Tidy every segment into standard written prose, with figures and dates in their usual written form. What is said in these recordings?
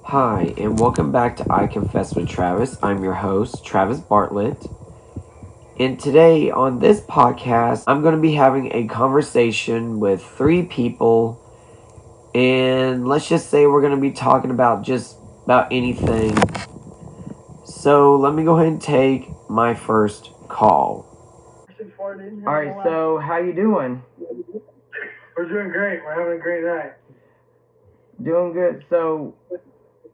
Hi, and welcome back to I Confess with Travis. I'm your host, Travis Bartlett. And today on this podcast, I'm going to be having a conversation with three people. And let's just say we're going to be talking about just about anything. So let me go ahead and take my first call. Alright, so how you doing? We're doing great. We're having a great night. Doing good. So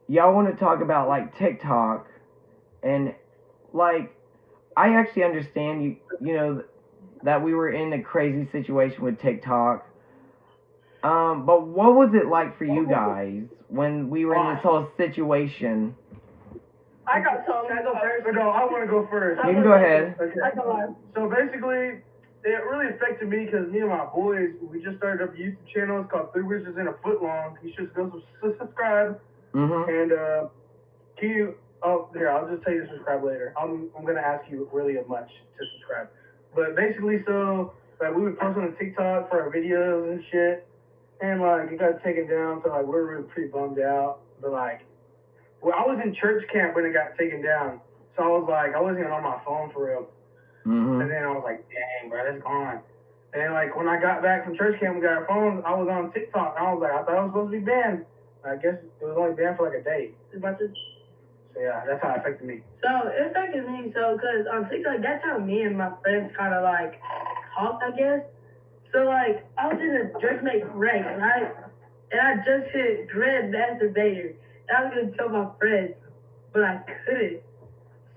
y'all want to talk about like TikTok and like I actually understand you know that we were in a crazy situation with TikTok. But what was it like for you guys when we were in this whole situation? I got something. Can I go first? No, I want to go first. You can go ahead. Okay. So basically, it really affected me because me and my boys, we just started up a YouTube channel. It's called Three Wizards in a Foot Long. You should go subscribe. And can you? Oh, here, I'll just tell you to subscribe later. I'm gonna ask you really much to subscribe. But basically, so like we would post on TikTok for our videos and shit, and like it got taken down. So like we're really pretty bummed out. But like. Well, I was in church camp when it got taken down, so I was like, I wasn't even on my phone for real. And then I was like, dang, bro, that's gone. And then like when I got back from church camp, we got our phones. I was on TikTok, and I was like, I thought it was supposed to be banned. I guess it was only banned for like a day. So yeah, that's how it affected me. So it affected me because on TikTok, that's how me and my friends kind of like talked, I guess. So like I was in a Drake Make rank, right? And I just hit Dread Masturbator. I was gonna tell my friends, but I couldn't.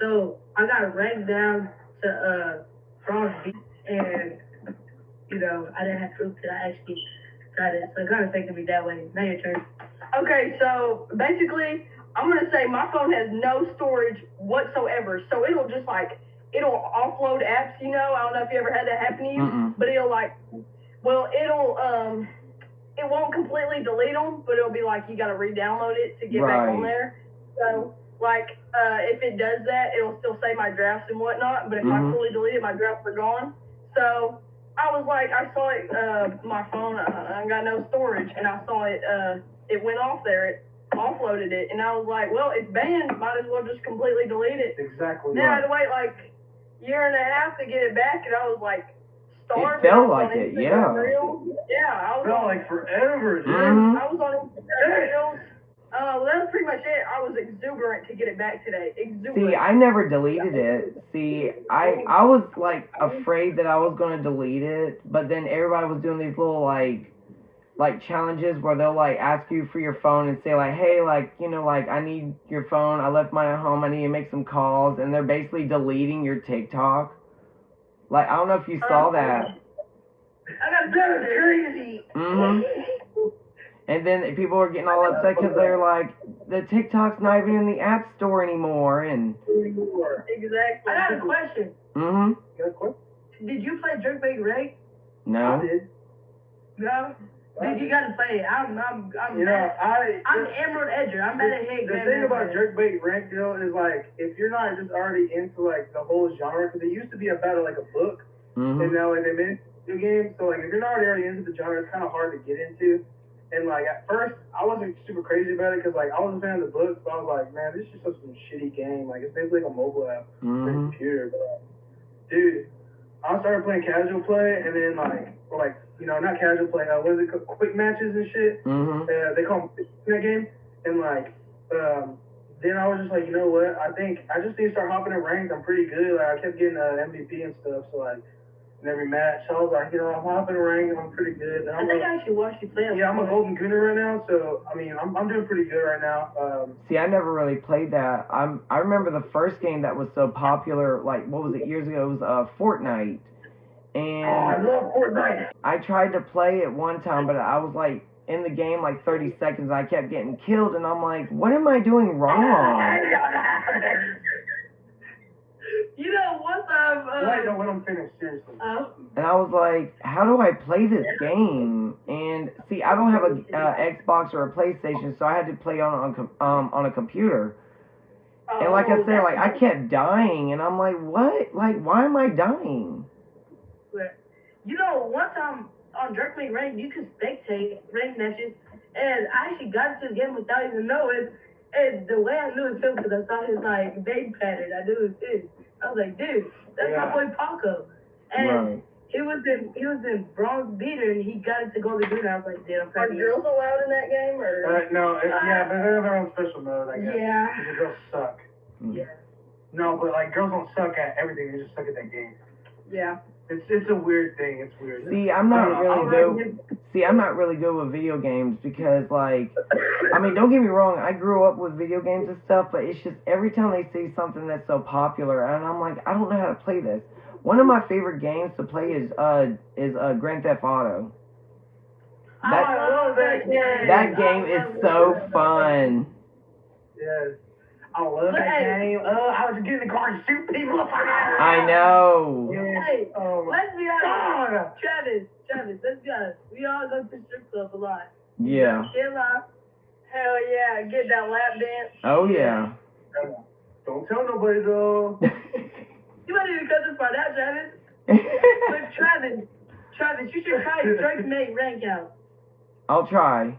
So I got ranked down to bronze B, and I didn't have proof that I actually got it. So it kind of affected me that way. Now your turn. Okay, so basically, I'm gonna say my phone has no storage whatsoever. So it'll just it'll offload apps. I don't know if you ever had that happen to you, but it won't completely delete them, but it'll be like you got to re-download it to get back on there. So, if it does that, it'll still save my drafts and whatnot, but if I fully delete it, my drafts are gone. So, I was like, I saw it, my phone, I got no storage, and I saw it, it went off there, it offloaded it, and I was like, well, it's banned, might as well just completely delete it. Exactly. Then I had to wait like a year and a half to get it back, and I was like, it felt like it, yeah. Yeah, I was felt like forever, dude. I was on Instagram. That was pretty much it. I was exuberant to get it back today. Exuberant. See, I never deleted it. See, I was like afraid that I was gonna delete it, but then everybody was doing these little like challenges where they'll like ask you for your phone and say like, hey, like, like I need your phone, I left mine at home, I need to make some calls, and they're basically deleting your TikTok. Like, I don't know if you saw that. I got crazy. And then people are getting all upset because they're like, the TikTok's not even in the App Store anymore, and... Exactly. I got a question. You got a question? Did you play Drake Make Ray? No. I did. No? Dude, you gotta play it. I'm I'm Emerald Edger. I'm better hit. The thing about jerkbait rank deal is like if you're not just already into like the whole genre, because it used to be about like a book, and now like they made a game. So like if you're not already into the genre, it's kind of hard to get into. And like at first, I wasn't super crazy about it because like I was a fan of the books, but I was like, man, this is just such a shitty game. Like it's basically like a mobile app for a computer. But dude, I started playing casual play, and then like not casual play. What is it called? Quick matches and shit. They call them that game. And like, then I was just like, you know what? I think I just need to start hopping in ranked. I'm pretty good. Like I kept getting MVP and stuff. So like in every match, so I was like, I'm hopping in ranked. I'm pretty good. And I think I actually watched you play. Yeah, I'm a golden gunner right now. So I mean, I'm doing pretty good right now. See, I never really played that. I remember the first game that was so popular. Like what was it years ago? It was Fortnite. And I love Fortnite. I tried to play it one time, but I was like in the game like 30 seconds. I kept getting killed, and I'm like, what am I doing wrong? One time. Wait, don't let him finish, seriously. And I was like, how do I play this game? And see, I don't have a Xbox or a PlayStation, so I had to play on a computer. And like I said, like I kept dying, and I'm like, what? Like, why am I dying? One time on Drake Make Rank, you could spectate rank matches, and I actually got into this game without even knowing, And the way I knew it was him because I saw his like name pattern, I knew it was him. I was like, dude, that's my boy Paco. And he was in bronze beater and he got it to golden beater. I was like, dude, I'm Are probably girls allowed in that game or? No, yeah, but they have their own special mode, I guess. Yeah. Because the girls suck. Yeah. No, but like girls don't suck at everything. They just suck at that game. Yeah. It's a weird thing. It's weird. See, I'm not really good with video games because, like, I mean, don't get me wrong, I grew up with video games and stuff, but it's just every time they see something that's so popular, and I'm like, I don't know how to play this. One of my favorite games to play is Grand Theft Auto. I love that game. That game is so fun. Yes. I love that game. I was just getting in the car and shoot people. I know. Yeah. Hey, Oh, let's be honest. Travis, let's be honest. We all go to strip club a lot. Yeah. Get live. Hell yeah, get that lap dance. Oh yeah. Don't tell nobody though. You might even cut this part out, Travis. But Travis, you should try Drake Mate rank out. I'll try.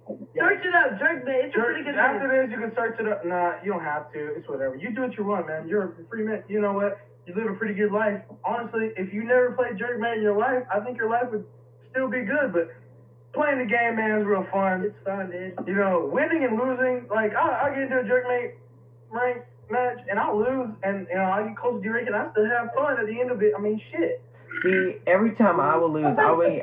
Search it up, Drake Mate. It's a pretty good After name. this, you can search it up. Nah, you don't have to. It's whatever. You do what you want, man. You're a free man. You know what? You live a pretty good life. Honestly, if you never played Drake Mate in your life, I think your life would still be good. But playing the game, man, is real fun. It's fun, dude. You know, winning and losing. Like, I'll get into a Drake Mate rank match, and I'll lose, and, you know, I get close to D-rank, and I still have fun at the end of it. I mean, shit. See, every time I would lose,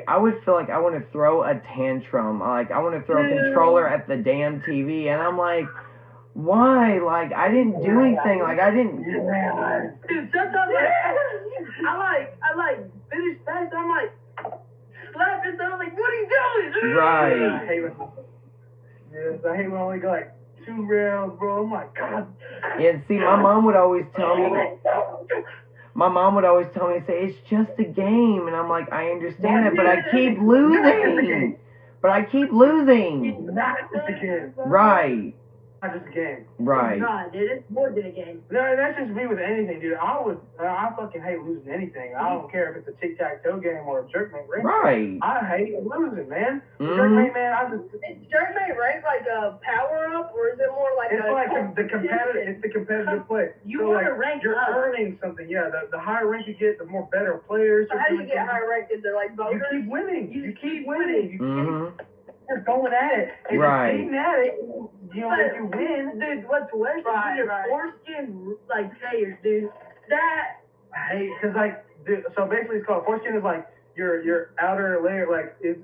I would feel like I want to throw a tantrum. Like, I want to throw a controller at the damn TV, and I'm like, why? Like, I didn't do anything. Like, I didn't. Dude, sometimes I like finish fast. I'm like slapping stuff. I'm like, what are you doing? Right. I hate when I only got like 2 rounds, bro. Oh my god. And see, my mom would always tell me, say, it's just a game. And I'm like, I understand that, but I keep losing. It's not just a game. Right. Not just a game. Right. God, dude, it's more than a game. No, that's just me with anything, dude. I fucking hate losing anything. I don't care if it's a tic-tac-toe game or a jerkmate rank. Right. I hate losing, man. Mm-hmm. Jerkmate, man, Is jerkmate rank like a power up or is it more like it's like the competitive. It's the competitive play. You want to like, rank you're up. earning something. Yeah, the higher rank you get, the more better players. So how do you get higher ranked? Is there like You voters? keep winning. You keep winning. You Mm-hmm. keep going at it. And Right. Keep at it. You know, if you win. Dude, what's worse is when your foreskin like players, dude. That I hate, cause like, dude, so basically it's called foreskin is like your outer layer, like it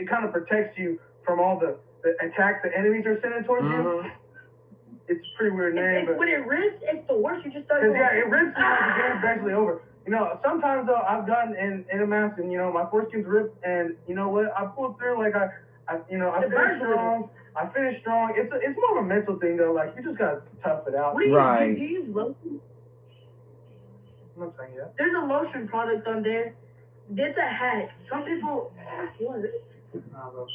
kind of protects you from all the attacks the enemies are sending towards you. It's a pretty weird name, but when it rips, it's the worst. You just start. cause yeah, it rips you when the game's basically over. You know, sometimes though I've done in a match and you know my foreskin's ripped and you know what I pulled through like I finished strong. I finished strong. It's more of a mental thing though. Like you just gotta tough it out. What do you Right. do? You use lotion? I'm not saying that. There's a lotion product on there. It's a hack. Some people. What? Nah, bro,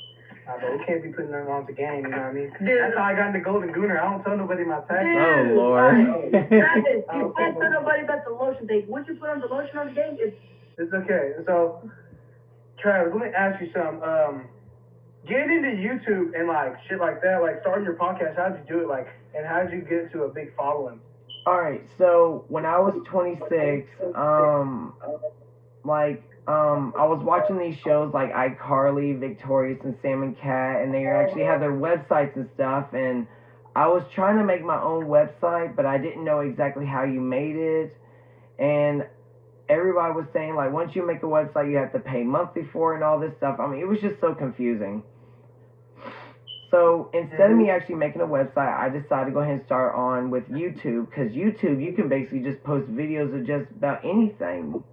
we can't be putting them on the game. You know what I mean? Dude. That's how I got into Golden Gooner. I don't tell nobody my tactics. Oh, Lord. Travis, you can't tell nobody about the lotion thing. Once you put on the lotion on the game, It's okay. So, Travis, let me ask you something. Getting into YouTube and like shit like that, like starting your podcast, how'd you do it? Like, and how'd you get to a big following? Alright, so when I was 26, I was watching these shows like iCarly, Victorious, and Sam and Cat, and they actually had their websites and stuff, and I was trying to make my own website, but I didn't know exactly how you made it, and everybody was saying, like, once you make a website, you have to pay monthly for it and all this stuff. I mean, it was just so confusing. So instead of me actually making a website, I decided to go ahead and start on with YouTube, because YouTube, you can basically just post videos of just about anything.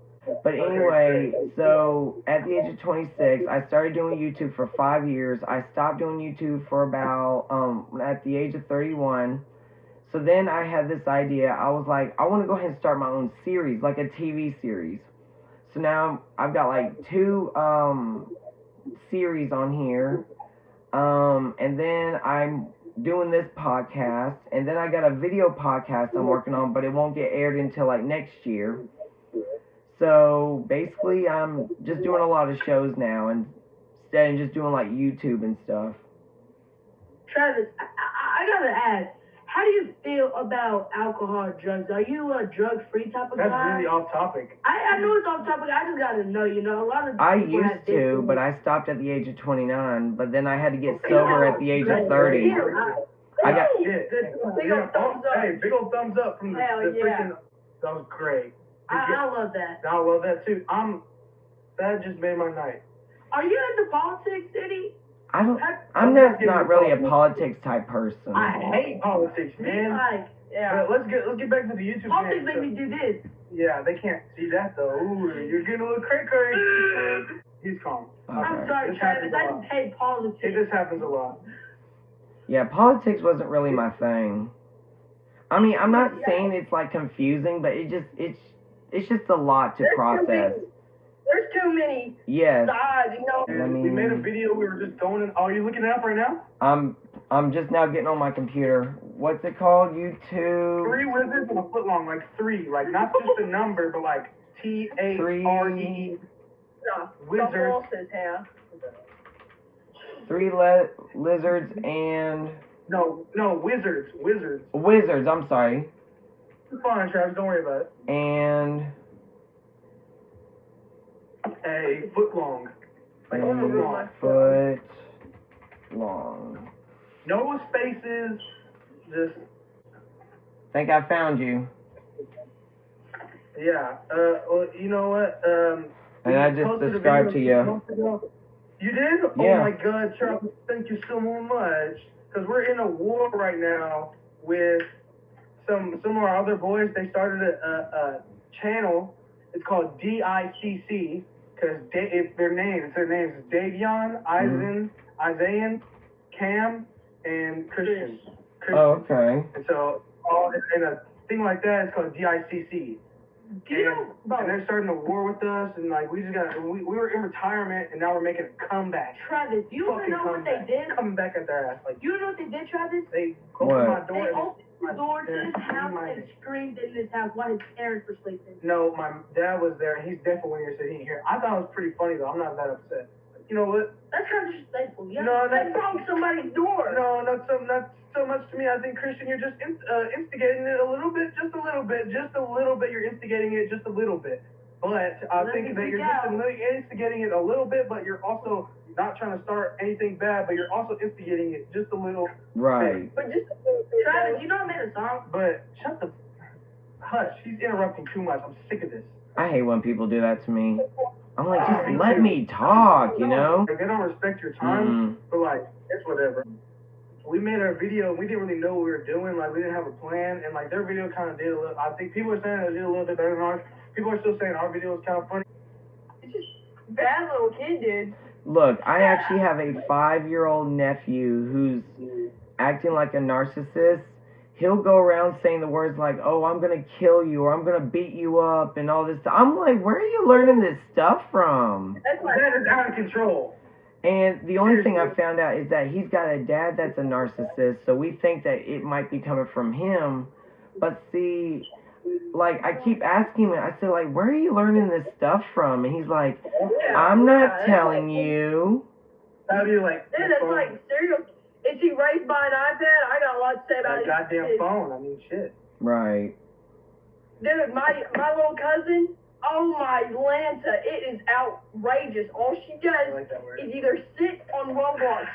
But anyway, so at the age of 26, I started doing YouTube for 5 years. I stopped doing YouTube for about, at the age of 31. So then I had this idea. I was like, I want to go ahead and start my own series, like a TV series. So now I've got like 2 series on here. And then I'm doing this podcast. And then I got a video podcast I'm working on, but it won't get aired until like next year. So basically I'm just doing a lot of shows now instead of just doing like YouTube and stuff. Travis, I gotta ask, how do you feel about alcohol and drugs? Are you a drug-free type of guy? That's really off topic. I know it's off topic. I just gotta know, a lot of I people used to, but I stopped at the age of 29, but then I had to get sober at the age of 30. I got shit. Big old thumbs up. Hey, big old thumbs up from the freaking. That was great. I love that. I love that too. That just made my night. Are you into politics, Eddie? I'm not really a politics type person. I hate politics, man. Yeah. But let's get back to the YouTube channel. Politics make me do this. Yeah, they can't see that though. Ooh, you're getting a little cray-cray. He's calm. Okay. I'm sorry, Travis. I just hate politics. This happens a lot. Yeah, politics wasn't really my thing. I mean, I'm not saying it's like confusing, but it's just a lot to process. There's too many Yes. sides, And we made a video. We were just going. Oh, you looking it up right now? I'm just now getting on my computer. What's it called? YouTube. 3 wizards and a foot long, like 3, like not just a number, but like THRE. Wizards. 3 lizards and No, wizards. wizards. I'm sorry. It's fine, Travis. Don't worry about it. And A foot long. Like a foot long. foot long. No spaces. Just. Think I found you. Yeah. Well, you know what? And I just subscribed to you. You did? Yeah. Oh my God, Charles! Thank you so much. Because we're in a war right now with some of our other boys. They started a channel. It's called DICC. Because it's their names. It's Davion, Isaiah, Cam, and Christian. Oh, okay. And so, in a thing like that, it's called DICC. And they're starting a war with us, and like we were in retirement, and now we're making a comeback. Travis, you wanna know what they did? Coming back at their ass. Like, You know what they did, Travis? they opened my door. They opened the door to Yeah. this house and screamed in this house while his parents were sleeping. No, my dad was there, and he's definitely here, so he didn't hear. I thought it was pretty funny though. I'm not that upset. You know what? That's kind of disrespectful. You No, they broke somebody's door. No, not so much to me. I think, Christian, you're just instigating it a little bit, just a little bit. You're instigating it just a little bit. But I think that you're just instigating it a little bit, but you're also not trying to start anything bad, but you're also instigating it just a little Right. bit. But just a little bit. Travis, you know I made a song? But shut the hush. She's interrupting too much. I'm sick of this. I hate when people do that to me. I'm like, just let me talk, you know? They don't respect your time, but like, it's whatever. We made our video, we didn't really know what we were doing, like we didn't have a plan, and like their video kind of did a little, I think people are saying it did a little bit better than ours. People are still saying our video was kind of funny. It's just bad little kid, dude. Look, I actually have a 5-year-old nephew who's acting like a narcissist. He'll go around saying the words like, oh, I'm going to kill you, or I'm going to beat you up, and all this stuff. I'm like, where are you learning this stuff from? That's like, That is out of control. And the only thing I found out is that he's got a dad that's a narcissist, so we think that it might be coming from him. But see, like, I keep asking him, I said, like, where are you learning this stuff from? And he's like, I'm not telling you. How do you like? dude, that's like serial. Is he raised by an iPad? I got a lot to say about that goddamn his phone. I mean, shit. Right. Dude, my little cousin, oh my Lanta, it is outrageous. All she I does like that word. is either sit on Roblox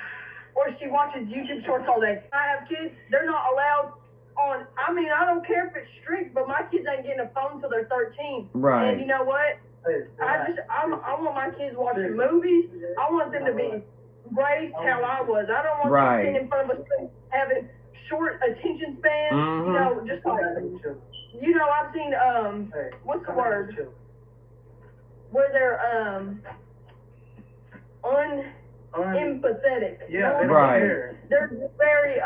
or she watches YouTube shorts all day. I have kids, they're not allowed on, I mean, I don't care if it's strict, but my kids ain't getting a phone till they're 13. Right. And you know what? Hey, I want my kids watching movies. I want them to be raised how I was. I don't want them sitting in front of a screen having short attention spans. You know, just like, you know, I've seen, what's the word? Where they're, empathetic. Yeah, they don't Right. care. They're very,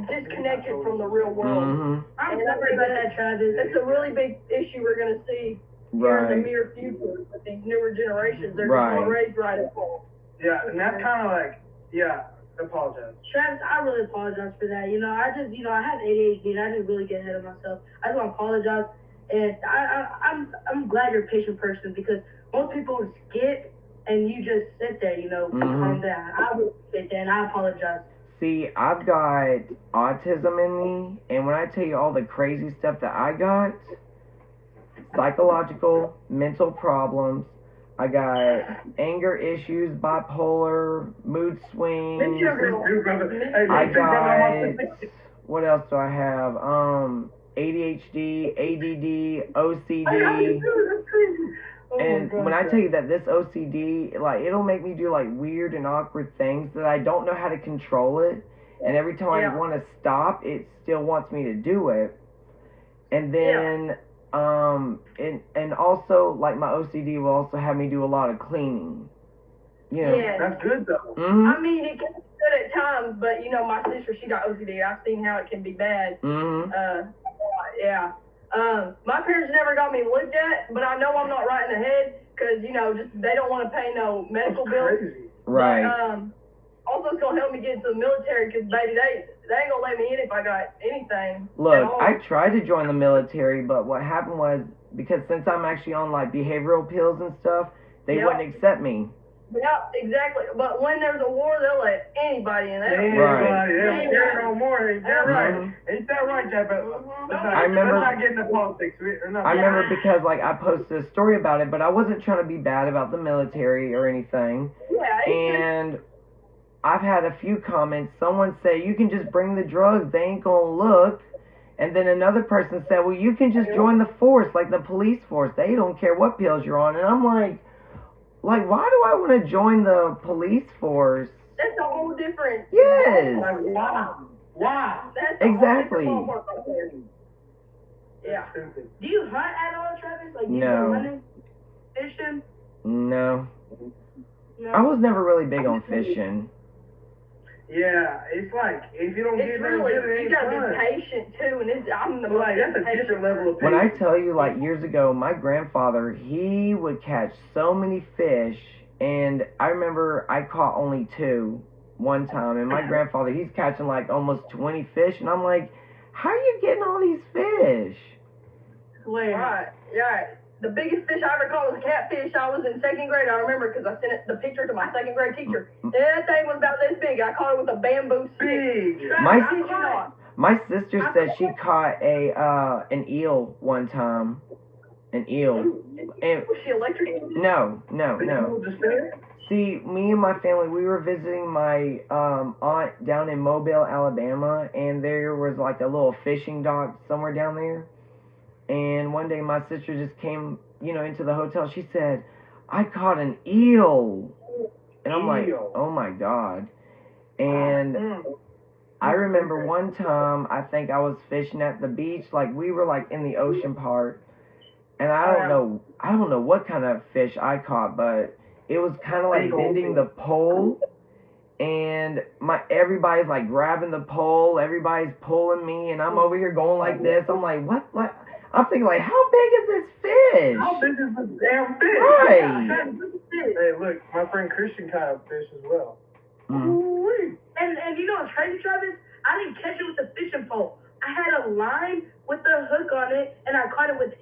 disconnected from the real world. Mm-hmm. I'm sorry about that, Travis. It's a really big issue we're going to see here in the Right. near future with these newer generations. They're Right. just not raised right at all. Yeah, and that's kind of like, yeah, I apologize. Travis, I really apologize for that. You know, I just, I have ADHD and I just really get ahead of myself. I just want to apologize. And I'm glad you're a patient person because most people skip and you just sit there, calm down. I would sit there and I apologize. See, I've got autism in me, and when I tell you all the crazy stuff that I got, psychological, mental problems, I got anger issues, bipolar, mood swings. I got, what else do I have? ADHD, ADD, OCD. And when I tell you that this OCD, like, it'll make me do like weird and awkward things that I don't know how to control it. And every time I want to stop, it still wants me to do it. And then, and also, like, my OCD will also have me do a lot of cleaning. You know? Yeah. That's good, though. Mm-hmm. I mean, it can be good at times, but, you know, my sister, she got OCD. I've seen how it can be bad. Mm-hmm. Yeah. My parents never got me looked at, but I know I'm not right in the head because, you know, just they don't want to pay no medical bills. Right. But, also, it's going to help me get into the military because, baby, they ain't going to let me in if I got anything. Look, I tried to join the military, but what happened was, because since I'm actually on, like, behavioral pills and stuff, they wouldn't accept me. Yeah, exactly. But when there's a war, they'll let anybody in. Right. They don't care no more. Ain't that right? Ain't that right, Jeff? I remember. Let's not get into politics. I remember because, like, I posted a story about it, but I wasn't trying to be bad about the military or anything. Yeah. And I've had a few comments. Someone said, you can just bring the drugs. They ain't gonna look. And then another person said, well, you can just join the force, like the police force. They don't care what pills you're on. And I'm like, why do I want to join the police force? That's a whole different. Yes. Like, wow. That's exactly. Yeah. Do you hunt at all, Travis? Like, do you No. go hunting, fishing? No. No. I was never really big on fishing. Yeah, it's like, if you don't get It's really, it ain't you gotta fun. be patient too, and I'm the most Like, that's a impatient different level of When I patience. tell you, like, years ago, my grandfather, he would catch so many fish, and I remember I caught only 2 one time, and my grandfather, he's catching, like, almost 20 fish, and I'm like, how are you getting all these fish? Swear. Right, right. The biggest fish I ever caught was a catfish. I was in 2nd grade. I remember because I sent the picture to my 2nd grade teacher. That thing was about this big. I caught it with a bamboo stick. Big. My- I kid you not. My sister said she caught an eel one time. An eel. And Was she electric? no. Just there? See, me and my family, we were visiting my aunt down in Mobile, Alabama, and there was like a little fishing dock somewhere down there. And one day my sister just came, into the hotel. She said, I caught an eel. And I'm like, oh my God. And I remember one time, I think I was fishing at the beach, like we were like in the ocean part. And I don't know what kind of fish I caught, but it was kind of like bending the pole. And everybody's like grabbing the pole, everybody's pulling me, and I'm over here going like this. I'm like, what? I'm thinking like, how big is this fish? How big is this damn fish? Right. Hey, look, my friend Christian caught a fish as well. Mm. And you know what's crazy, Travis? I didn't catch it with the fishing pole. I had a line with the hook on it, and I caught it with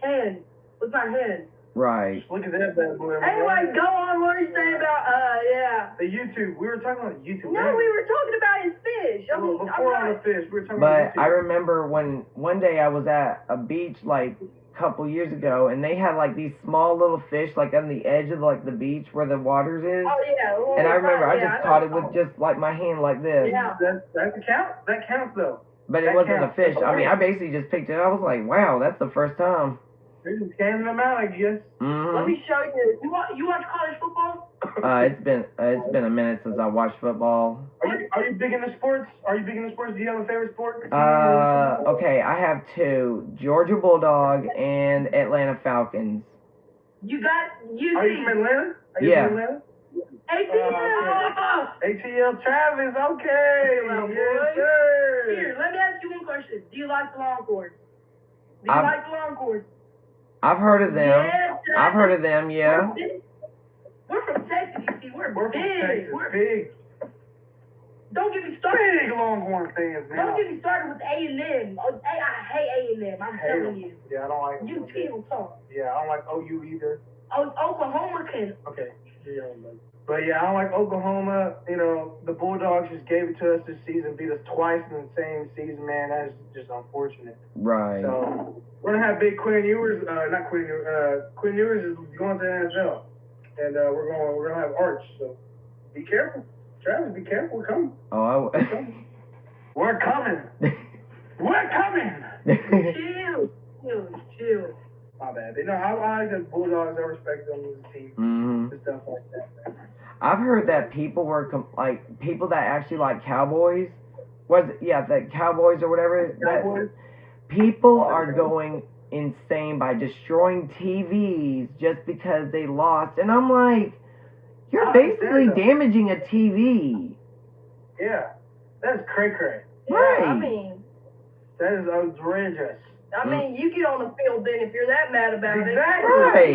my hand. Right. Look at that bad boy. Anyway, go on. What are you saying about, The YouTube. We were talking about YouTube. No, we were talking about his fish. I mean, Before all the fish, we were talking about But YouTube. I remember when one day I was at a beach like a couple years ago, and they had like these small little fish like on the edge of like the beach where the waters is. Oh, yeah. And I remember I just caught it with just like my hand like this. Yeah. That counts though. But it That wasn't counts. a fish. I mean, I basically just picked it up. I was like, wow, that's the first time. They're just scanning them out, I guess. Mm-hmm. Let me show you. You watch college football? It's been a minute since I watched football. Are you big into sports? Do you have a favorite sport? Okay, I have 2: Georgia Bulldog and Atlanta Falcons. You got UT. Are you from Atlanta? Yeah. From Atlanta? ATL. ATL Travis, okay. Well, Yes, boy. sir. Here, let me ask you one question. Do you like the Longhorns? I've heard of them. Yes, I've heard of them, yeah. We're from Texas, you see. We're We're from big. Texas. We're Big Don't get me started. Longhorn fans, man. Don't get me started with A&M. I hate A&M. I'm telling you. Yeah, I don't like UT will talk. Yeah, I don't like OU either. Oklahoma can. Okay. But yeah, I like Oklahoma. You know, the Bulldogs just gave it to us this season, beat us twice in the same season, man. That's just unfortunate. Right. So we're gonna have big Quinn Ewers. Not Quinn Ewers. Quinn Ewers is going to the NFL, and we're gonna have Arch. So be careful, Travis. Be careful. We're coming. Oh, We're coming. We're coming. Chill. My bad. No, I like the Bulldogs. I respect them as a team and stuff like that. I've heard that people were people that actually like Cowboys. The Cowboys or whatever. Cowboys? People are going insane by destroying TVs just because they lost, and I'm like, you're basically damaging a TV. Yeah, that's cray-cray. Right. Yeah, I mean, that is outrageous. I mean, you get on the field then if you're that mad about it. Exactly.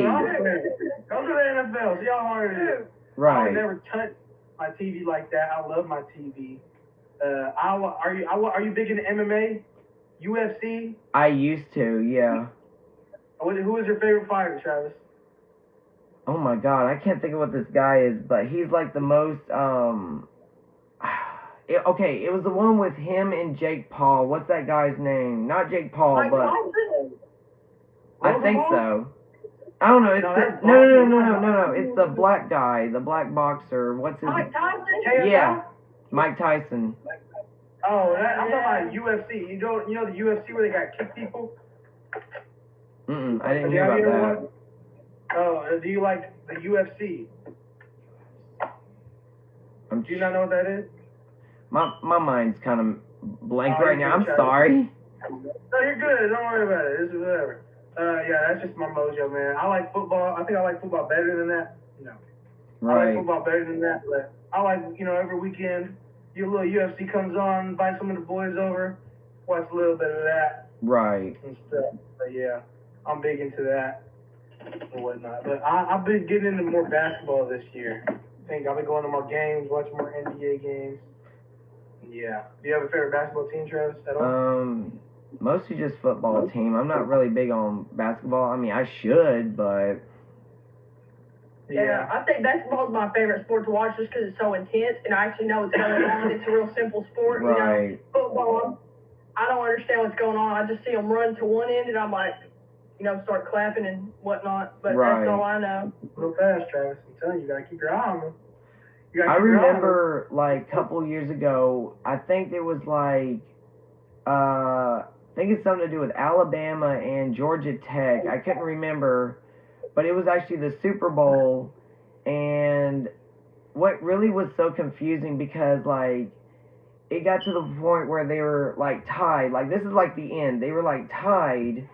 Go to the NFL. See how hard it is. Right. I would never touch my TV like that. I love my TV. Are you big into MMA? UFC? I used to, yeah. Who is your favorite fighter, Travis? Oh my God, I can't think of what this guy is, but he's like the most, it was the one with him and Jake Paul. What's that guy's name? Not Jake Paul, but I think so. I don't know. It's no. It's the black guy, the black boxer. What's his? Mike Tyson? Yeah, Mike Tyson. Oh, I'm talking about UFC. You know the UFC where they got kick people? I didn't hear about that. Oh, do you like the UFC? Do you not know what that is? My mind's kind of blank right now. I'm sorry. No, you're good. Don't worry about it. This is whatever. Yeah, that's just my mojo, man. I like football. I think I like football better than that. No. Right. I like football better than that, but I like, every weekend, your little UFC comes on, invite some of the boys over, watch a little bit of that. Right. And stuff. But yeah, I'm big into that and whatnot. But I've been getting into more basketball this year. I think I've been going to more games, watching more NBA games. Yeah. Do you have a favorite basketball team, Travis, at all? Mostly just football team. I'm not really big on basketball. I mean, I should, but... Yeah, I think basketball is my favorite sport to watch just because it's so intense, and I actually know what's going on. It's a real simple sport, right. Football, I don't understand what's going on. I just see them run to one end, and I'm like, start clapping and whatnot. But that's all I know. Real fast, Travis. I'm telling you, you got to keep your eye on them. I remember, a couple years ago, I think there was, I think it's something to do with Alabama and Georgia Tech. I couldn't remember, but it was actually the Super Bowl, and what really was so confusing because, it got to the point where they were, tied. This is, the end. They were, tied,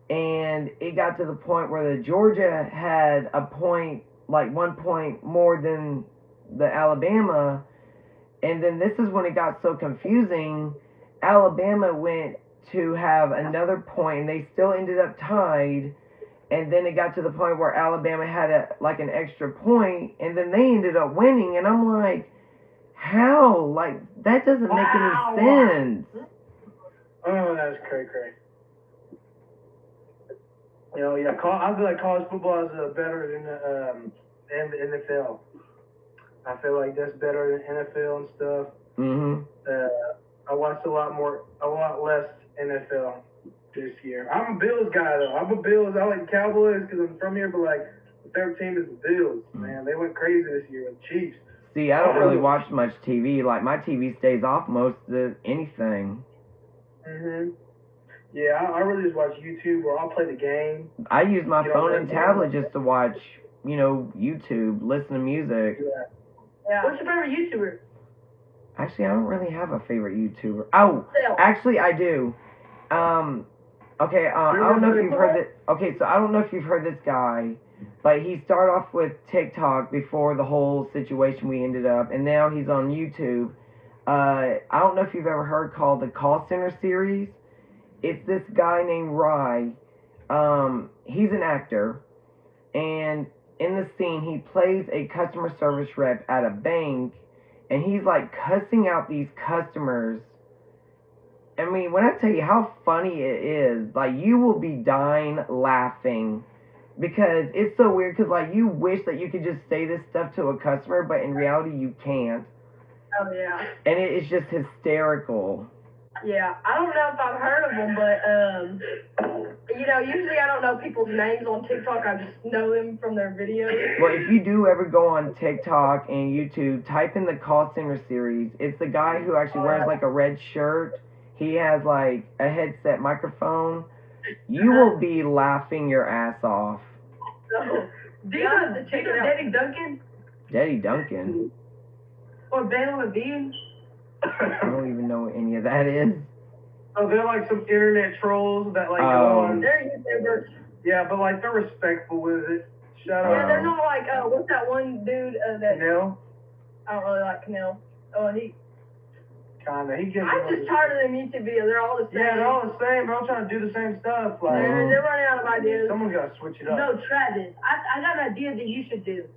and it got to the point where the Georgia had a point, 1 point more than the Alabama, and then this is when it got so confusing. Alabama went to have another point, and they still ended up tied, and then it got to the point where Alabama had an extra point, and then they ended up winning, and I'm like, how? That doesn't make any sense. Oh, that's cray-cray. I feel like college football is better than the NFL. I feel like that's better than NFL and stuff. I watched a lot less NFL this year. I'm a Bills guy though. I like Cowboys because I'm from here, but the third team is the Bills. Man, they went crazy this year with Chiefs. See, I don't really watch much TV. My TV stays off most of anything. Yeah, I really just watch YouTube or I'll play the game. I use my phone and tablet just to watch, YouTube, listen to music. Yeah. What's your favorite YouTuber? Actually, I don't really have a favorite YouTuber. Oh, actually, I do. Okay, I don't know if you've heard this. Okay, so I don't know if you've heard this guy, but he started off with TikTok before the whole situation we ended up, and now he's on YouTube. I don't know if you've ever heard called the Call Center series. It's this guy named Rye. He's an actor, and in the scene, he plays a customer service rep at a bank, and he's cussing out these customers. I mean, when I tell you how funny it is, you will be dying laughing Because it's so weird, because, like, you wish that you could just say this stuff to a customer, but in reality, you can't. Oh, yeah. And it's just hysterical. Yeah, I don't know if I've heard of them, but, you know, usually I don't know people's names on TikTok. I just know them from their videos. Well, if you do ever go on TikTok and YouTube, type in the call center series. It's the guy who actually wears, like, a red shirt. He has, like, a headset microphone. You will be laughing your ass off. Do you know Daddy Duncan? Daddy Duncan? Or Ben Levine? I don't even know what any of that is. Oh, they're like some internet trolls that like go on. They're YouTubers. Yeah, but like they're respectful with it. Shut up. Yeah, they're not like what's that one dude that Canel? I don't really like Canel. Oh, he Kinda. He gets. I'm just tired of them YouTube videos. They're all the same. Yeah, they're all the same. They're all trying to do the same stuff. Like they're running out of ideas. someone's got to switch it up. No, Travis, I got an idea that you should do.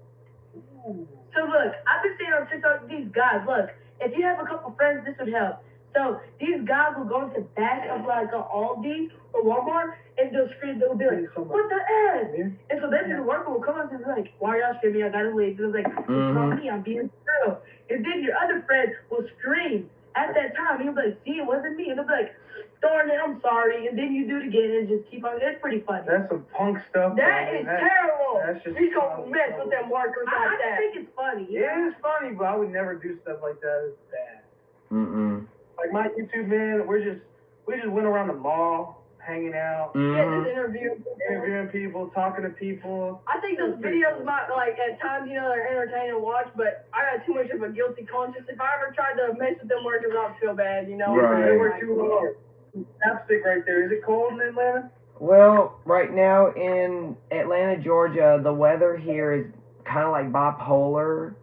So look, I've been seeing on TikTok these guys. Look, if you have a couple friends, this would help. So these guys will go into the back of like a Aldi or Walmart and they'll scream. They'll be like, "What the F?" And so then the worker will come up and be like, "Why are y'all screaming? I gotta leave." And they're like, "It's not me. I'm being girl." And then your other friend will scream at that time. He'll be like, "See, it wasn't me." And they'll be like, "Darn it, I'm sorry." And then you do it again and just keep on. It's pretty funny. That's some punk stuff. That is terrible. That's just. You don't mess with them workers like that. I think it's funny. It is funny, but I would never do stuff like that. It's bad. Like my YouTube man, we just went around the mall, hanging out, just interviewing people, talking to people. I think those videos might, like, at times, you know, they're entertaining to watch, but I got too much of a guilty conscience. If I ever tried to mess with them workers, I'd feel bad, you know? Right. They work too hard. Chapstick right there. Is it cold in Atlanta? Well, right now in Atlanta, Georgia, the weather here is kind of like bipolar.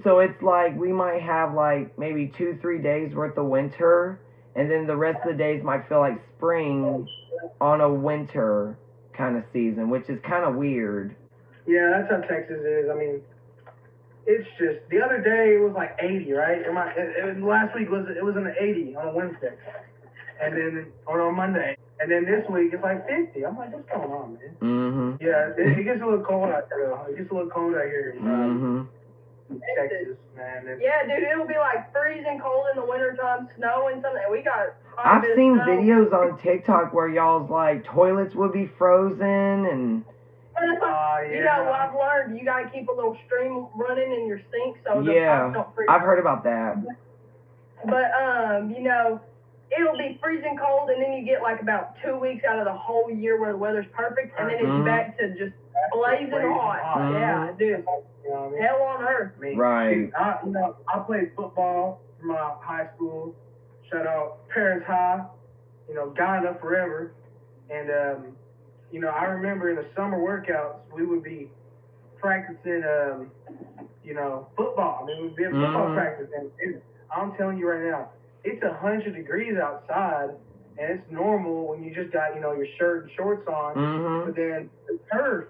So it's like we might have like maybe 2-3 days worth of winter, and then the rest of the days might feel like spring on a winter kind of season, which is kind of weird. Yeah, that's how Texas is. I mean, it's just the other day it was like 80, right? Last week it was in the 80 on a Wednesday, and then on Monday, and then this week it's like 50. I'm like, what's going on, man? Yeah, it gets a little cold out there. It gets a little cold out here. Texas, man. Yeah, dude, it'll be like freezing cold in the wintertime, snow and something. We got. I've seen videos on TikTok where y'all's like toilets would be frozen and. You know what I've learned? You gotta keep a little stream running in your sink so the pipes don't freeze. I've heard about that. But you know, it'll be freezing cold, and then you get like about 2 weeks out of the whole year where the weather's perfect, and then it's back to just blazing hot. Yeah, dude. You know what I mean? Hell on earth. Right. I played football from my high school. Shout out Paris High. You know, Ghana forever. And you know, I remember in the summer workouts we would be practicing you know, football. I mean, we'd be at football practice, and dude, I'm telling you right now, it's 100 degrees outside, and it's normal when you just got, you know, your shirt and shorts on. But then the turf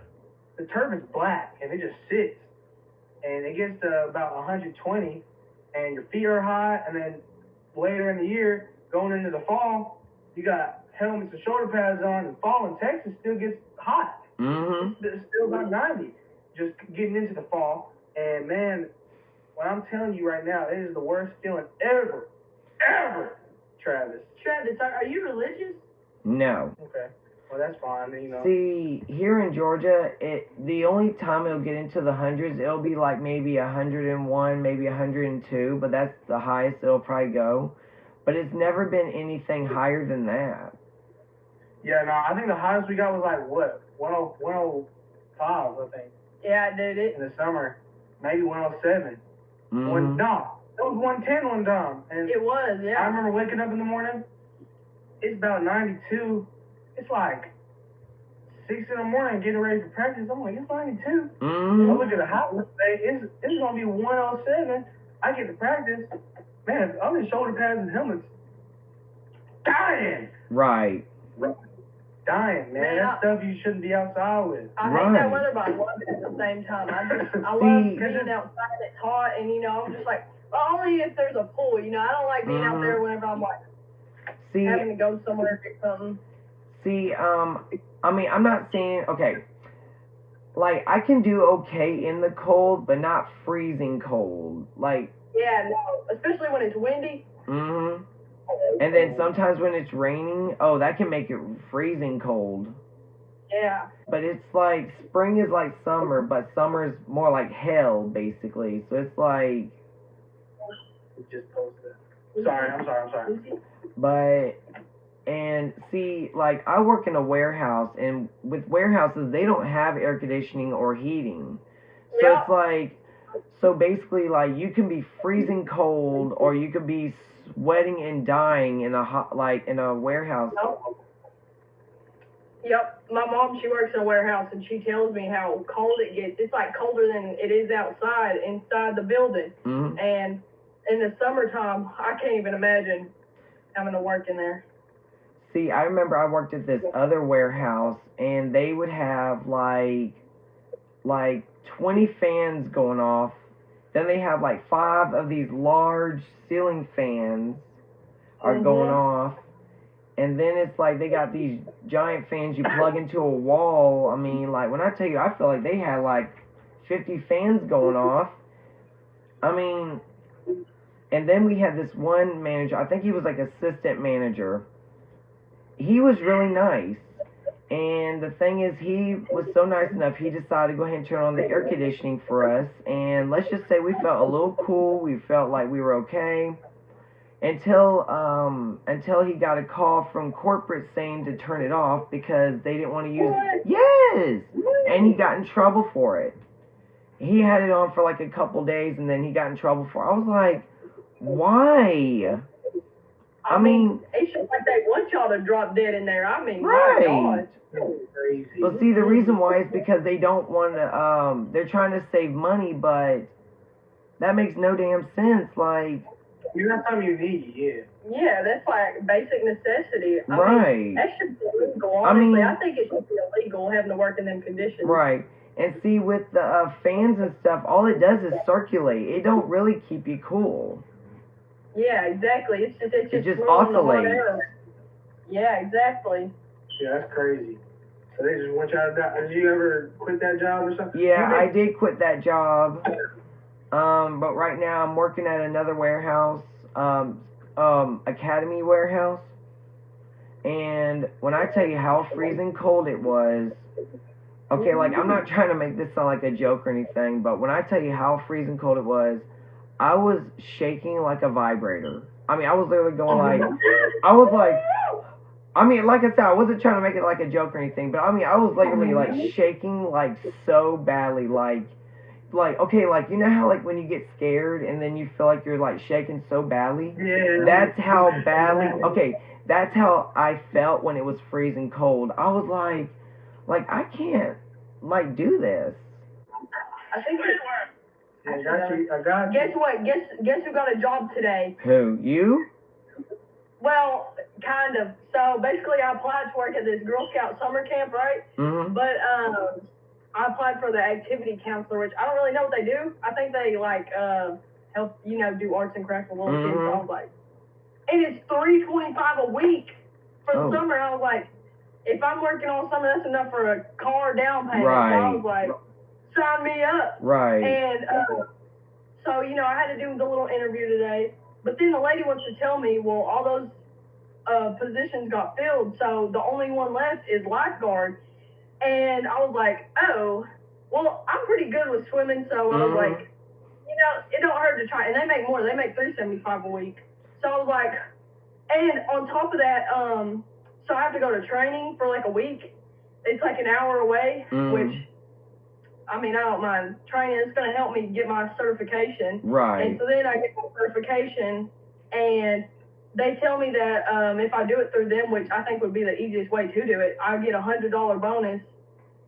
is black, and it just sits. And it gets to about 120, and your feet are hot, and then later in the year, going into the fall, you got helmets and shoulder pads on, and fall in Texas still gets hot. It's still about 90, just getting into the fall. And man, what I'm telling you right now, it is the worst feeling ever, Travis. Travis, are you religious? No. Okay. Well, that's fine, you know. See, here in Georgia, the only time it'll get into the hundreds, it'll be like maybe 101, maybe 102, but that's the highest it'll probably go. But it's never been anything higher than that. Yeah, no, I think the highest we got was like, what, 105, I think. Yeah, dude. In the summer, maybe 107. No, it was 110 one time. And it was, yeah. I remember waking up in the morning, it's about 92. It's like 6 in the morning getting ready for practice. I'm like, it's 92. I look at the hot one today, it's going to be 107. I get to practice. Man, I'm in shoulder pads and helmets. Dying. Right. Dying, man. That's stuff you shouldn't be outside with. I hate that weather, but I love it at the same time. I love being outside. It's hot, and, you know, I'm just like, well, only if there's a pool, you know. I don't like being out there whenever I'm, like, having to go somewhere and do something. See, I mean, I'm not saying, okay, like, I can do okay in the cold, but not freezing cold. Like, yeah, no, especially when it's windy. Mm-hmm. And then sometimes when it's raining, oh, that can make it freezing cold. Yeah. But it's like, spring is like summer, but summer is more like hell, basically. So it's like... Just posted. Sorry, I'm sorry. But, and see, like, I work in a warehouse, and with warehouses, they don't have air conditioning or heating. So Yeah. it's like, so basically, like, you can be freezing cold, or you could be sweating and dying in a warehouse. Yep. My mom, she works in a warehouse, and she tells me how cold it gets. It's like colder than it is outside, inside the building. Mm-hmm. And in the summertime, I can't even imagine having to work in there. See, I remember I worked at this other warehouse, and they would have like 20 fans going off. Then they have like 5 of these large ceiling fans are going off. And then it's like they got these giant fans you plug into a wall. I mean, like, when I tell you, I feel like they had like 50 fans going off. I mean, and then we had this one manager, I think he was like assistant manager. He was really nice. And the thing is, he was so nice enough, he decided to go ahead and turn on the air conditioning for us. And let's just say we felt a little cool. We felt like we were okay. Until he got a call from corporate saying to turn it off because they didn't want to use it. Yes! And he got in trouble for it. He had it on for like a couple days, and then he got in trouble for it. I was like, why? I mean, it's just like they want y'all to drop dead in there. I mean, right. my God. Crazy. But see, the reason why is because they don't want to, they're trying to save money, but that makes no damn sense. Like, You have time you need, yeah. Yeah, that's like basic necessity. Right. Mean, that should be illegal, honestly. I mean, I think it should be illegal having to work in them conditions. Right. And see, with the fans and stuff, all it does is circulate. It don't really keep you cool. Yeah, exactly. It's just oscillates. Yeah, exactly. Yeah, that's crazy. So they just want y'all to die. Did you ever quit that job or something? Yeah, I did quit that job. But right now I'm working at another warehouse, Academy warehouse. And when I tell you how freezing cold it was, okay, like, I'm not trying to make this sound like a joke or anything, but when I tell you how freezing cold it was, I was shaking like a vibrator. I mean, I was literally going like, like I said, I wasn't trying to make it like a joke or anything, but I mean, I was literally like shaking like so badly, like, okay, like, you know how like when you get scared and then you feel like you're like shaking so badly? Yeah. That's how badly, okay, that's how I felt when it was freezing cold. I was like, I can't, like, do this. I think it's... I got you. Guess what? Guess who got a job today? Who? You? Well, kind of. So basically, I applied to work at this Girl Scout summer camp, right? Mm-hmm. But I applied for the activity counselor, which I don't really know what they do. I think they like help do arts and crafts with little kids. So I was like, and it's $325 a week for the summer. I was like, if I'm working all summer, that's enough for a car down payment. Right. So I was like, sign me up. Right. And so I had to do the little interview today. But then the lady wants to tell me, well, all those positions got filled, so the only one left is lifeguard. And I was like, oh, well, I'm pretty good with swimming, so I was like, it don't hurt to try. And they make more. They make $375 a week. So I was like, and on top of that, so I have to go to training for like a week. It's like an hour away, which, I mean, I don't mind training. It's going to help me get my certification. Right. And so then I get my certification, and they tell me that if I do it through them, which I think would be the easiest way to do it, I get a $100 bonus.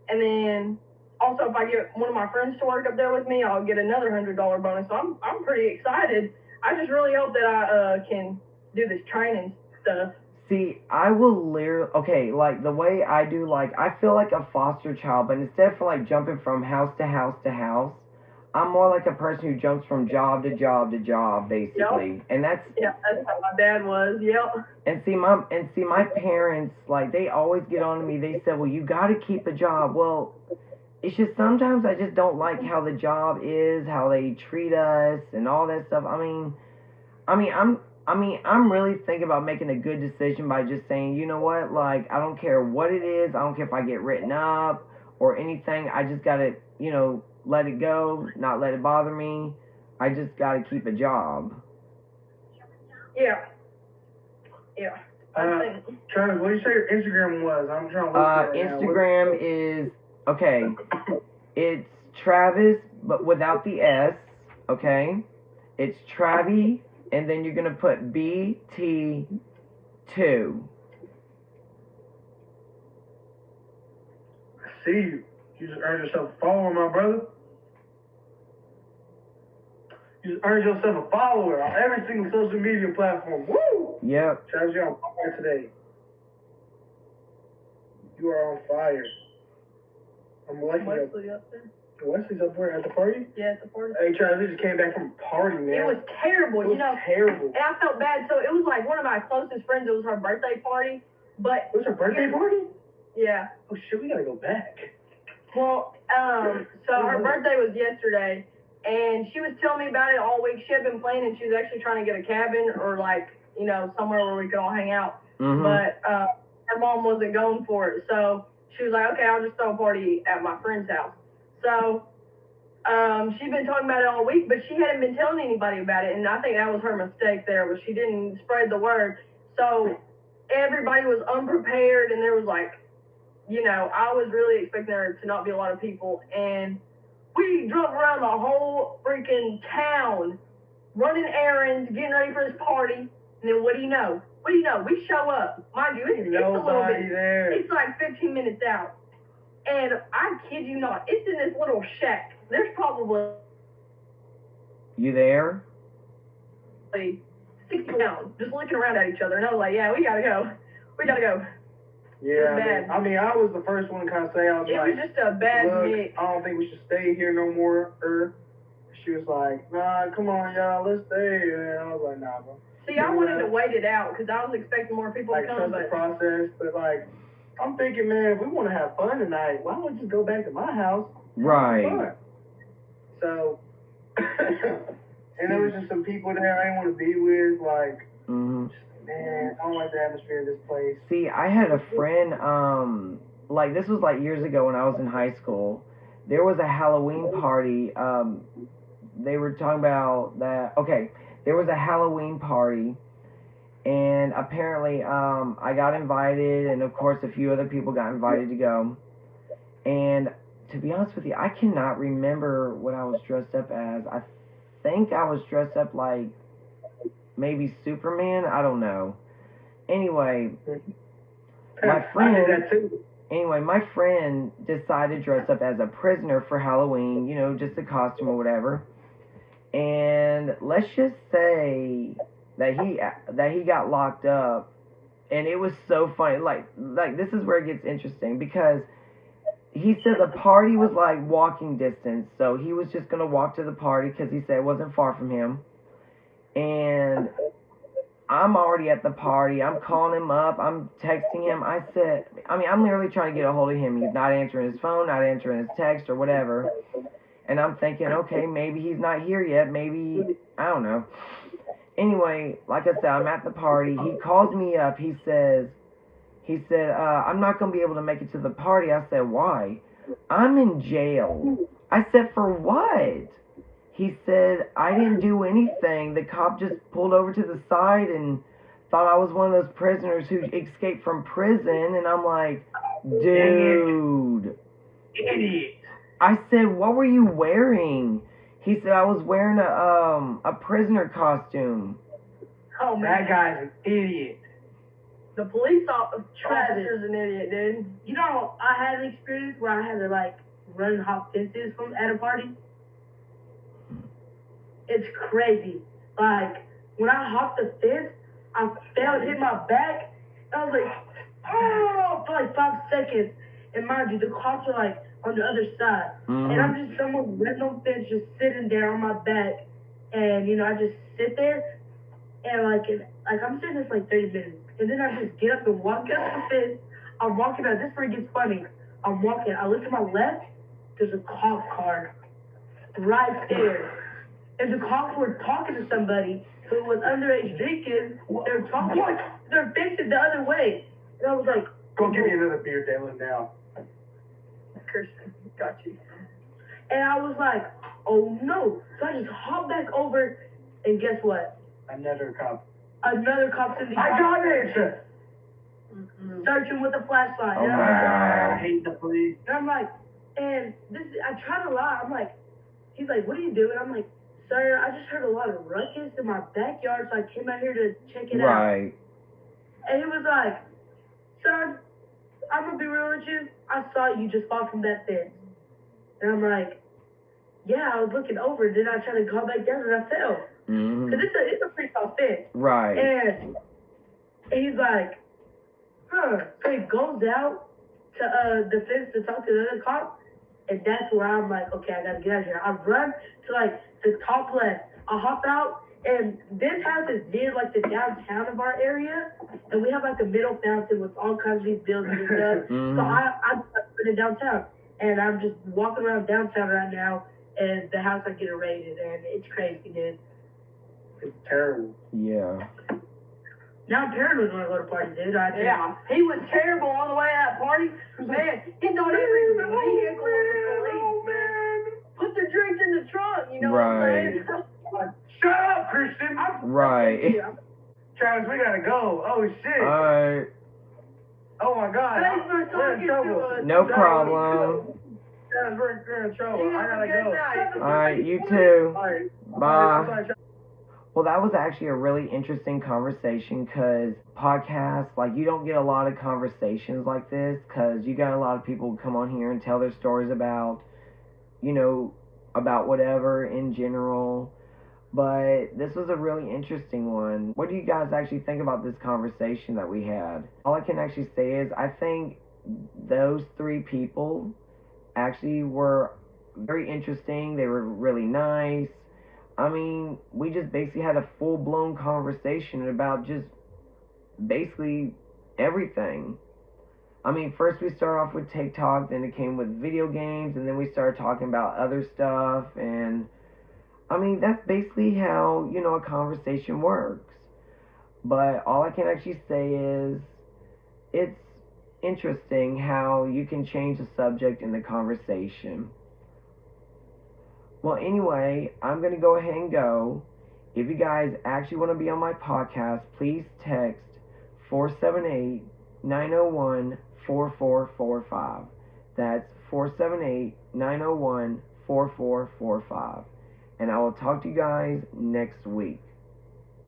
And then also if I get one of my friends to work up there with me, I'll get another $100 bonus. So I'm pretty excited. I just really hope that I can do this training stuff. See, I will literally, okay, like, the way I do, like, I feel like a foster child, but instead of, like, jumping from house to house to house, I'm more like a person who jumps from job to job to job, basically. Yep. And that's that's how my dad was. Yep. And see my parents, like, they always get on to me. They said, "Well, you got to keep a job." Well, it's just sometimes I just don't like how the job is, how they treat us, and all that stuff. I'm really thinking about making a good decision by just saying, you know what, like, I don't care what it is. I don't care if I get written up or anything. I just gotta, let it go, not let it bother me. I just gotta keep a job. Yeah. Yeah. Travis, what did you say your Instagram was? I'm trying to look at it right Instagram is, okay, it's Travis, but without the S, okay? It's Travi, and then you're going to put BT2. I see you. You just earned yourself a follower, my brother. You just earned yourself a follower on every single social media platform. Woo! Yep. Travis, you're on fire today. You are on fire. I'm liking it. Wesley up there. Wesley's up there at the party? Yeah, at the party. Hey, Travis, we just came back from a party, man. It was terrible, It was terrible. And I felt bad. So it was like one of my closest friends. It was her birthday party. But it was her birthday party? Yeah. Oh, shit, we gotta go back. Well, so her birthday was yesterday, and she was telling me about it all week. She had been planning. She was actually trying to get a cabin or, like, somewhere where we could all hang out. Mm-hmm. But her mom wasn't going for it. So she was like, okay, I'll just throw a party at my friend's house. So she'd been talking about it all week, but she hadn't been telling anybody about it, and I think that was her mistake there, was she didn't spread the word. So everybody was unprepared, and there was like, I was really expecting there to not be a lot of people, and we drove around the whole freaking town, running errands, getting ready for this party, and then what do you know? We show up. Mind you, it's a little bit, there. It's like 15 minutes out. And I kid you not, it's in this little shack. There's probably... You there? 60 pounds, just looking around at each other. And I was like, yeah, we gotta go. Yeah, I was the first one to kind of say, I was it like... It was just a bad mix. I don't think we should stay here no more. She was like, nah, come on, y'all, let's stay. And I was like, nah, bro. See, I wanted to wait it out, because I was expecting more people to come, trust the process, but, I'm thinking, man, if we want to have fun tonight, why don't we just go back to my house? Right. So, and there was just some people there I didn't want to be with, mm-hmm. Man, I don't like the atmosphere of this place. See, I had a friend, this was years ago when I was in high school. There was a Halloween party, they were talking about that, okay, there was a Halloween party, and apparently, I got invited, and of course a few other people got invited to go, and to be honest with you, I cannot remember what I was dressed up as. I think I was dressed up like maybe Superman, I don't know. Anyway, my friend decided to dress up as a prisoner for Halloween, just a costume or whatever, and let's just say that he got locked up, and it was so funny. Like this is where it gets interesting, because he said the party was like walking distance, so he was just gonna walk to the party because he said it wasn't far from him. And I'm already at the party. I'm calling him up. I'm texting him. I'm literally trying to get a hold of him. He's not answering his phone, not answering his text or whatever. And I'm thinking, okay, maybe he's not here yet. Maybe, I don't know. Anyway, like I said, I'm at the party. He calls me up. He said, I'm not going to be able to make it to the party. I said, why? I'm in jail. I said, for what? He said, I didn't do anything. The cop just pulled over to the side and thought I was one of those prisoners who escaped from prison. And I'm like, dude. Idiot. I said, what were you wearing? He said, I was wearing a prisoner costume. Oh, man. That guy's an idiot. The police officer's an idiot, dude. I had an experience where I had to, run and hop fences at a party. It's crazy. When I hopped the fence, I fell and hit my back. I was like, oh, for 5 seconds. And mind you, the cops are on the other side. And I'm just someone random fence just sitting there on my back. And, I just sit there and I'm sitting there for like 30 minutes. And then I just get up and walk up the fence. I'm walking out. This is where it gets funny. I'm walking. I look to my left. There's a cop car right there. And the cops were talking to somebody who was underage drinking. They're talking. They're facing the other way. And I was like, go give me another beer, Dylan, now. Kirsten, got you. And I was like, oh no. So I just hopped back over, and guess what? Another cop. Another cop's in the I got it! Searching with a flashlight. Oh my God. I hate the police. And I'm like, and I try to lie. I'm like, he's like, what are you doing? I'm like, sir, I just heard a lot of ruckus in my backyard, so I came out here to check it out. Right. And he was like, sir, I'm going to be real with you. I saw you just fall from that fence. And I'm like, yeah, I was looking over. Then I tried to go back down, and I fell. Because it's a pretty tall fence. Right. And he's like, huh. So he goes out to the fence to talk to the other cop. And that's where I'm like, okay, I got to get out of here. I run to, the top left. I hop out. And this house is near, the downtown of our area. And we have, a middle fountain with all kinds of these buildings and stuff. So I'm in downtown. And I'm just walking around downtown right now. And the house I get raided. And it's crazy, dude. It's terrible. Yeah. Now I'm paranoid when I go to parties, dude. Yeah, he was terrible on the way to that party. Man, he thought every vehicle was the police, man. Put the drinks in the trunk, you know what I'm saying? Shut up, Christian! Right. Travis, we gotta go. Oh, shit. Alright. Oh, my God. Thanks for We're in talking trouble. to us. No problem. Travis, we're in trouble. You I have gotta a good go. night. Alright, you too. All right. Bye. Well, that was actually a really interesting conversation because podcasts, you don't get a lot of conversations like this because you got a lot of people who come on here and tell their stories about, about whatever in general. But this was a really interesting one. What do you guys actually think about this conversation that we had? All I can actually say is I think those three people actually were very interesting. They were really nice. I mean, we just basically had a full-blown conversation about just basically everything. I mean, first we started off with TikTok, then it came with video games, and then we started talking about other stuff, and I mean, that's basically how, a conversation works. But all I can actually say is it's interesting how you can change the subject in the conversation. Well, anyway, I'm going to go ahead and go. If you guys actually want to be on my podcast, please text 478-901-4445. That's 478-901-4445. And I will talk to you guys next week.